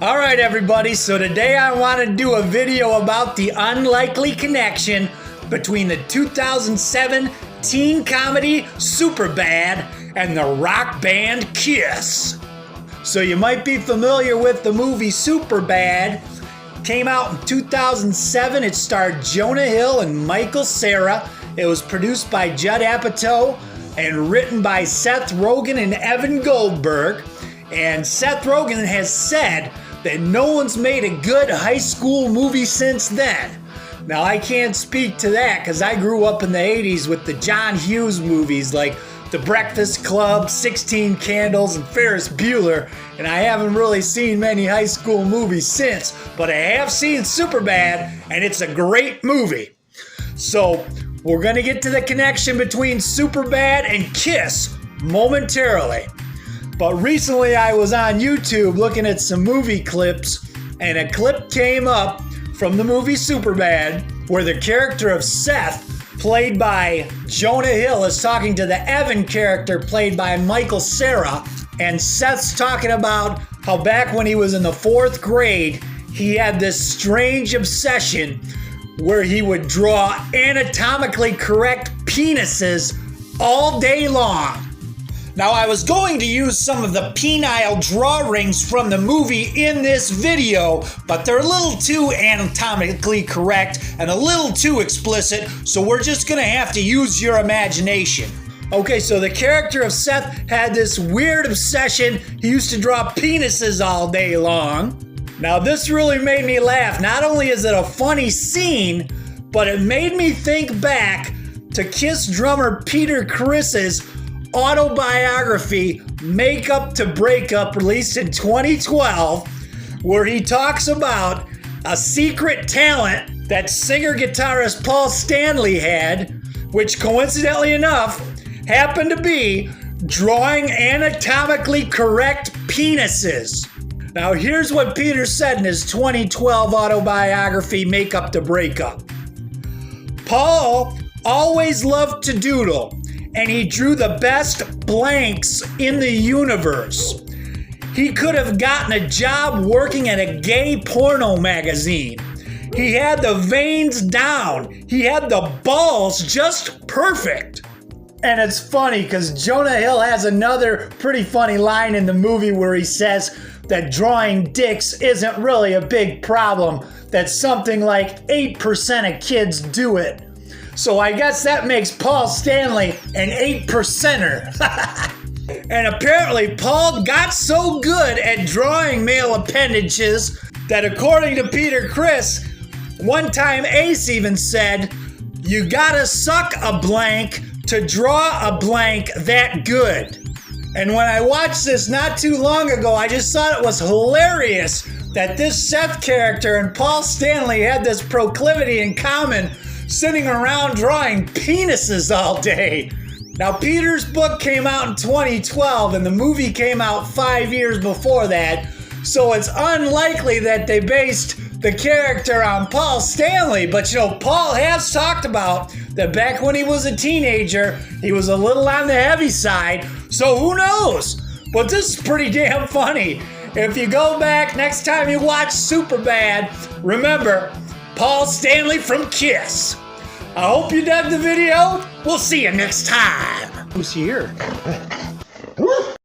Alright everybody, so today I want to do a video about the unlikely connection between the 2007 teen comedy Superbad and the rock band Kiss. So you might be familiar with the movie Superbad. Came out in 2007. It starred Jonah Hill and Michael Cera. It was produced by Judd Apatow and written by Seth Rogen and Evan Goldberg. And Seth Rogen has said that no one's made a good high school movie since then. Now, I can't speak to that because I grew up in the 80s with the John Hughes movies like The Breakfast Club, 16 Candles, and Ferris Bueller, and I haven't really seen many high school movies since, but I have seen Superbad, and it's a great movie. So, we're going to get to the connection between Superbad and Kiss momentarily. But recently I was on YouTube looking at some movie clips, and a clip came up from the movie Superbad where the character of Seth, played by Jonah Hill, is talking to the Evan character played by Michael Cera, and Seth's talking about how back when he was in the 4th grade, he had this strange obsession where he would draw anatomically correct penises all day long. Now, I was going to use some of the penile drawings from the movie in this video, but they're a little too anatomically correct and a little too explicit, so we're just gonna have to use your imagination. Okay, so the character of Seth had this weird obsession. He used to draw penises all day long. Now, this really made me laugh. Not only is it a funny scene, but it made me think back to Kiss drummer Peter Criss's autobiography, Make Up to Break Up, released in 2012, where he talks about a secret talent that singer-guitarist Paul Stanley had, which coincidentally enough happened to be drawing anatomically correct penises. Now here's what Peter said in his 2012 autobiography, Make Up to Break Up. Paul always loved to doodle, and he drew the best blanks in the universe. He could have gotten a job working at a gay porno magazine. He had the veins down. He had the balls just perfect. And it's funny because Jonah Hill has another pretty funny line in the movie where he says that drawing dicks isn't really a big problem, that something like 8% of kids do it. So I guess that makes Paul Stanley an 8%er. And apparently Paul got so good at drawing male appendages that, according to Peter Criss, one time Ace even said, "You gotta suck a blank to draw a blank that good." And when I watched this not too long ago, I just thought it was hilarious that this Seth character and Paul Stanley had this proclivity in common, sitting around drawing penises all day. Now, Peter's book came out in 2012 and the movie came out 5 years before that, so it's unlikely that they based the character on Paul Stanley. But you know, Paul has talked about that back when he was a teenager, he was a little on the heavy side, so who knows? But this is pretty damn funny. If you go back next time you watch Superbad, remember Paul Stanley from Kiss. I hope you dug the video. We'll see you next time. Who's here?